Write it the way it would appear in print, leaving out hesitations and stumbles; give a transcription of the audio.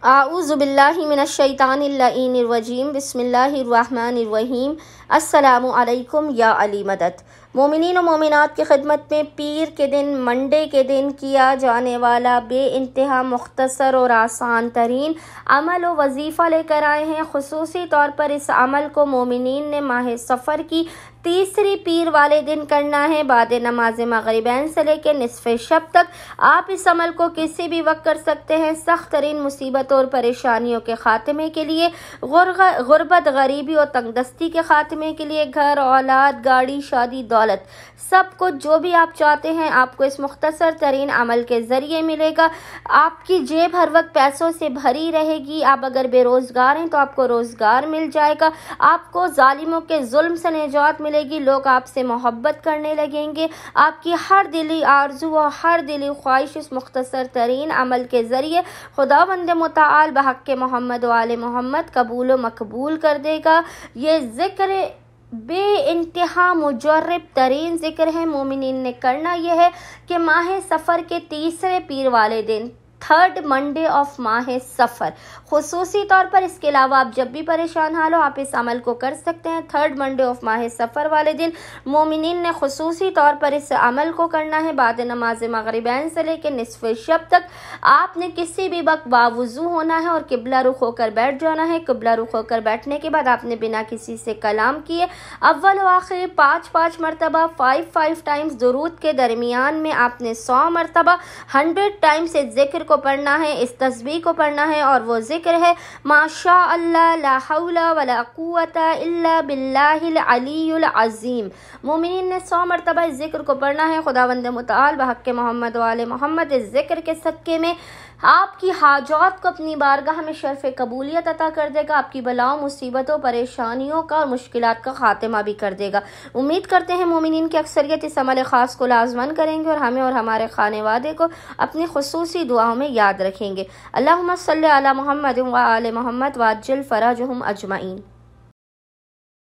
आऊज़ु बिल्लाहि मिनश्शैतानिर्रजीम बिस्मिल्लाहिर्रहमानिर्रहीम। अस्सलामु अलैकुम या अली मदद। मोमिनीन और मोमिनात की खिदमत में पीर के दिन मंडे के दिन किया जाने वाला बेइंतहा मुख्तसर और आसान तरीन अमल व वजीफ़ा लेकर आए हैं। खुसूसी तौर पर इस अमल को मोमिनीन ने माह सफ़र की तीसरी पीर वाले दिन करना है। बाद नमाज मगरिबैन से लेकर निसफ़े शब तक आप इस अमल को किसी भी वक्त कर सकते हैं। सख्त तरीन मुसीबतों और परेशानियों के ख़ात्मे के लिए, गुर्बत, गरीबी और तंगदस्ती के ख़ात्मे के लिए, घर, औलाद, गाड़ी, शादी, दौलत, सब कुछ जो भी आप चाहते हैं आपको इस मुख्तसर तरीन अमल के ज़रिए मिलेगा। आपकी जेब हर वक्त पैसों से भरी रहेगी। आप अगर बेरोज़गार हैं तो आपको रोज़गार मिल जाएगा। आपको जालिमों के जुल्म से निजात मिलेगी। लोग आपसे मोहब्बत करने लगेंगे। आपकी हर दिली आरज़ू और हर दिली ख्वाहिश इस मुख्तसर तरीन अमल के ज़रिए खुदावंद मुताल बहक़ मोहम्मद व आले मोहम्मद कबूल व मकबूल कर देगा। ये ज़िक्र बेइंतहा मुजर्रब तरीन ज़िक्र है। मोमिनीन ने करना यह है कि माह सफ़र के तीसरे पीर वाले दिन, थर्ड मंडे ऑफ माह सफ़र, खुसूसी तौर पर, इसके अलावा आप जब भी परेशान हाल हो आप इस अमल को कर सकते हैं। थर्ड मंडे ऑफ माह सफ़र वाले दिन मोमिनीन ने खुसूसी तौर पर इस अमल को करना है। बाद नमाज मगरिबैन से लेकर निसफ़े शब तक आपने किसी भी वक्त बावुज़ू होना है और किबला रुख होकर बैठ जाना है। किबला रुख होकर बैठने के बाद आपने बिना किसी से कलाम किए अव्वल व आखिर 5 मरतबा 5 टाइम्स दुरूद के दरमियान में आपने 100 मरतबा 100 टाइम्स इस ज़िक्र को पढ़ना है, इस तस्बीह को पढ़ना है। और वो ज़िक्र है माशा अल्लाह ला हौला वला कुव्वता इल्ला बिल्लाहिल अलीयुल अज़ीम। मोमिनीन ने 100 मरतबा इस ज़िक्र को पढ़ना है। खुदावंद मुताल बहक़ मोहम्मद व आले मोहम्मद इस ज़िक्र के सदक़े में आपकी हाजात को अपनी बारगाह में शर्फ़ कबूलियत अता कर देगा। आपकी बलाओं, मुसीबतों, परेशानियों का और मुश्किलात का ख़ात्मा भी कर देगा। उम्मीद करते हैं मोमिनीन की अक्सरियत इस अमल ख़ास को लाज़मन करेंगे और हमें और हमारे खानेवादे को अपनी खुसूसी दुआओं में याद रखेंगे। अल्लाहुम्मा सल्लि अला मुहम्मद व आले मोहम्मद वाज्जिल फ़रजहुम अजमईन।